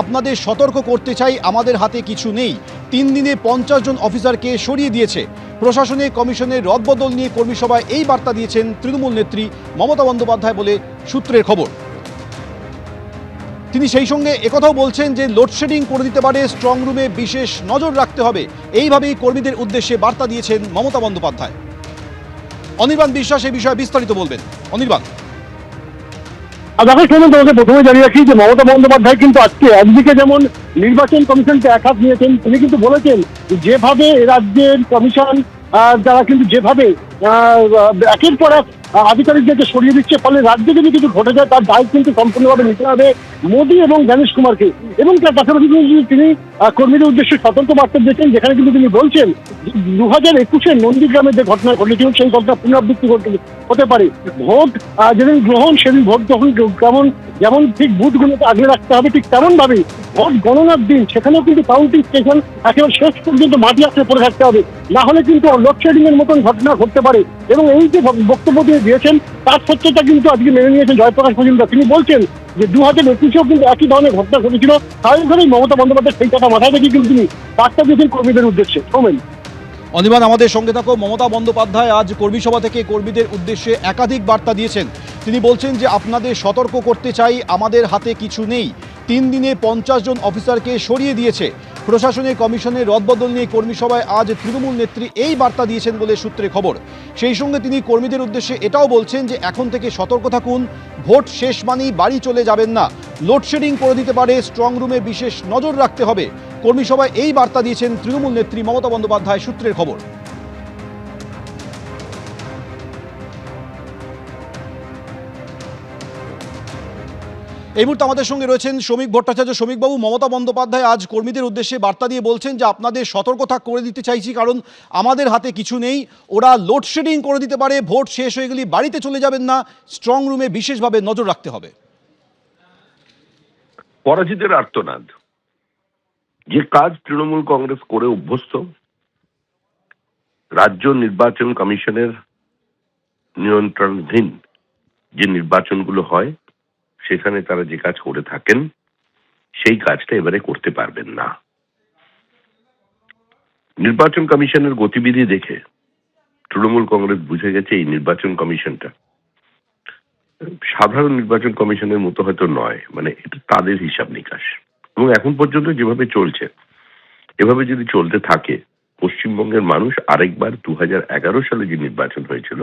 আপনাদের সতর্ক করতে চাই, আমাদের হাতে কিছু নেই। 3 দিনে 50 জন অফিসারকে সরিয়ে দিয়েছে প্রশাসনিক কমিশনের রদবদল নিয়ে কর্মী সভায় এই বার্তা দিয়েছেন তৃণমূল নেত্রী মমতা বন্দ্যোপাধ্যায় বলে সূত্রের খবর। তিনি সেই সঙ্গে একথাও বলছেন যে লোডশেডিং করে দিতে পারে, স্ট্রং রুমে বিশেষ নজর রাখতে হবে। এইভাবেই কর্মীদের উদ্দেশ্যে বার্তা দিয়েছেন মমতা বন্দ্যোপাধ্যায়। অনির্বাণ বিশ্বাস এই বিষয়ে বিস্তারিত বলবেন। অনির্বাণ, দেখো শোনো, তোমাকে প্রথমে জানিয়ে রাখি যে মমতা বন্দ্যোপাধ্যায় কিন্তু আজকে একদিকে যেমন নির্বাচন কমিশনকে এক হাত নিয়েছেন, তিনি কিন্তু বলেছেন যেভাবে রাজ্যের কমিশন যারা কিন্তু যেভাবে একের পর এক আধিকারিকদেরকে সরিয়ে দিচ্ছে, ফলে রাজ্যে যদি কিছু ঘটে যায় তার দায় কিন্তু সম্পূর্ণভাবে নিতে হবে মোদী এবং জ্ঞানেশ কুমারকে। এবং তার পাশাপাশি তিনি কর্মীদের উদ্দেশ্যে সতর্ক বার্তা দিয়েছেন, যেখানে কিন্তু তিনি বলছেন 2021-এ নন্দীগ্রামে যে ঘটনা ঘটেছিল সেই ঘটনা পুনরাবৃত্তি হতে পারে। ভোট যেদিন গ্রহণ সেদিন ভোট যখন যেমন ঠিক বুথগুলোকে আগলে রাখতে হবে, ঠিক তেমন ভাবে ভোট গণনার দিন সেখানেও কিন্তু কাউন্টিং স্টেশন একেবারে শেষ পর্যন্ত মাটি আঁকড়ে পড়ে থাকতে হবে, না হলে কিন্তু লোডশেডিং এর মতন ঘটনা ঘটতে পারে। এবং এই যে বক্তব্য দিয়ে দিয়েছেন তার সত্যতা কিন্তু আজকে মেনে নিয়েছেন জয়প্রকাশ মজুমদার। তিনি বলছেন যে 2021-এও কিন্তু একই ধরনের ঘটনা ঘটেছিল, স্বাভাবিকভাবেই মমতা বন্দ্যোপাধ্যায় সেই কথা মাথায় রেখে কিন্তু তিনি বার্তা দিয়েছেন কর্মীদের উদ্দেশ্যে। সৌমেন, অনির্বাণ আমাদের সঙ্গে থাকো। মমতা বন্দ্যোপাধ্যায় আজ কর্মী সভা থেকে কর্মীদের উদ্দেশ্যে একাধিক বার্তা দিয়েছেন। তিনি বলছেন যে আপনাদের সতর্ক করতে চাই, আমাদের হাতে কিছু নেই। 3 দিনে 50 জন অফিসারকে সরিয়ে দিয়েছে প্রশাসনিক কমিশনের রদবদল নিয়ে কর্মী সভায় আজ তৃণমূল নেত্রী এই বার্তা দিয়েছেন বলে সূত্রে খবর। সেই সঙ্গে তিনি কর্মীদের উদ্দেশ্যে এটাও বলছেন যে এখন থেকে সতর্ক থাকুন, ভোট শেষ মানেই বাড়ি চলে যাবেন না, লোডশেডিং করে দিতে পারে, স্ট্রং রুমে বিশেষ নজর রাখতে হবে। কর্মী সভায় এই বার্তা দিয়েছেন তৃণমূল নেত্রী মমতা বন্দ্যোপাধ্যায়, সূত্রের খবর। এই মুহূর্তে আমাদের সঙ্গে রয়েছেন শ্রমিক ভট্টাচার্য। শ্রমিকবাবু, মমতা বন্দ্যোপাধ্যায় আজ কর্মীদের উদ্দেশ্যে বার্তা দিয়ে বলছেন যে আপনাদের সতর্কতা করে দিতে চাইছি, কারণ আমাদের হাতে কিছু নেই, ওরা লোডশেডিং করে দিতে পারে, ভোট শেষ হয়ে গেলে বাড়িতে চলে যাবেন না, স্ট্রং রুমে বিশেষভাবে নজর রাখতে হবে। পরাজিতের আর্তনাদ, যে কাজ তৃণমূল কংগ্রেস করে অভ্যস্ত, রাজ্য নির্বাচন কমিশনের নিয়ন্ত্রণাধীন যে নির্বাচনগুলো হয় সেখানে তারা যে কাজ করে থাকেন সেই কাজটা এবারে করতে পারবেন না। নির্বাচন কমিশনের গতিবিধি দেখে তৃণমূল কংগ্রেস বুঝে গেছে এই নির্বাচন কমিশনটা সাধারণ নির্বাচন কমিশনের মতো হয়তো নয়, মানে এটা তাদের হিসাব নিকাশ। এবং এখন পর্যন্ত যেভাবে চলছে এভাবে যদি চলতে থাকে, পশ্চিমবঙ্গের মানুষ আরেকবার 2011 সালে যে নির্বাচন হয়েছিল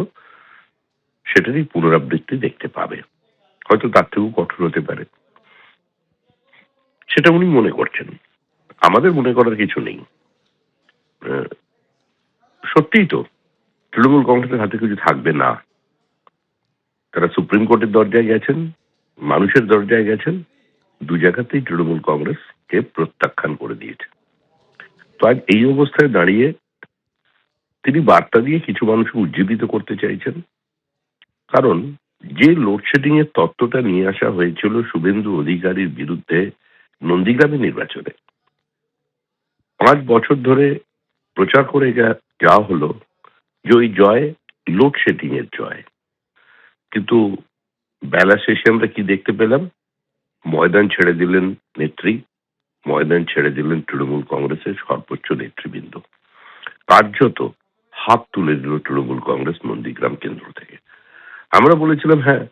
সেটারই পুনরাবৃত্তি দেখতে পাবে, হয়তো তার থেকেও কঠোর হতে পারে, সেটা উনি মনে করছেন। আমাদের মনে করার কিছু নেই। সত্যিই তো তৃণমূল কংগ্রেসের হাতে কিছু থাকবে না। তারা সুপ্রিম কোর্টের দরজায় গেছেন, মানুষের দরজায় গেছেন, দু জায়গাতেই তৃণমূল কংগ্রেসকে প্রত্যাখ্যান করে দিয়েছে। তো আজ এই অবস্থায় দাঁড়িয়ে তিনি বার্তা দিয়ে কিছু মানুষকে উজ্জীবিত করতে চাইছেন। কারণ যে লোডশেডিং এর তত্ত্বটা নিয়ে আসা হয়েছিল শুভেন্দু অধিকারীর বিরুদ্ধে নন্দীগ্রামে নির্বাচনে, 5 বছর ধরে প্রচার করে যাওয়া হলো যে ওই জয় লোডশেডিং এর জয়, কিন্তু বেলা শেষে আমরা কি দেখতে পেলাম? ময়দান ছেড়ে দিলেন নেত্রী, ময়দান ছেড়ে দিলেন তৃণমূল কংগ্রেসের সর্বোচ্চ নেতৃবৃন্দ। কার্যত হাত তুলে দিল তৃণমূল কংগ্রেস নন্দীগ্রাম কেন্দ্র থেকে। আমরা বলেছিলাম হ্যাঁ,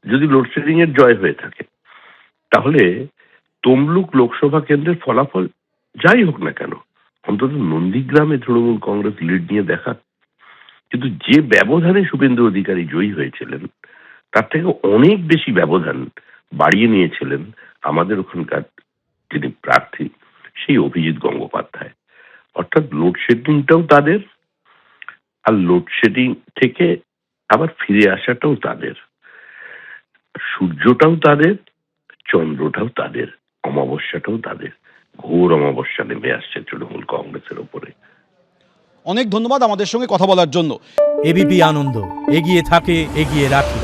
যদি লোডশেডিং এর জয় হয়ে থাকে তাহলে তমলুক লোকসভা কেন্দ্রের ফলাফল যাই হোক না কেন, অন্তত নন্দীগ্রামে তৃণমূল কংগ্রেস লিড নিয়ে দেখা। কিন্তু যে ব্যবধানে শুভেন্দু অধিকারী জয়ী হয়েছিলেন তার থেকে অনেক বেশি ব্যবধান বাড়িয়ে নিয়েছিলেন আমাদের ওখানকার যিনি প্রার্থী সেই অভিজিৎ গঙ্গোপাধ্যায়। অর্থাৎ লোডশেডিংটাও তাদের, আর লোডশেডিং থেকে আবার ফিরে আসাটাও তাদের, সূর্যটাও তাদের, চন্দ্রটাও তাদের, অমাবস্যাটাও তাদের। ঘোর অমাবস্যা নেমে আসছে তৃণমূল কংগ্রেসের ওপরে। অনেক ধন্যবাদ আমাদের সঙ্গে কথা বলার জন্য। এবিপি আনন্দ, এগিয়ে থাকে, এগিয়ে রাখে।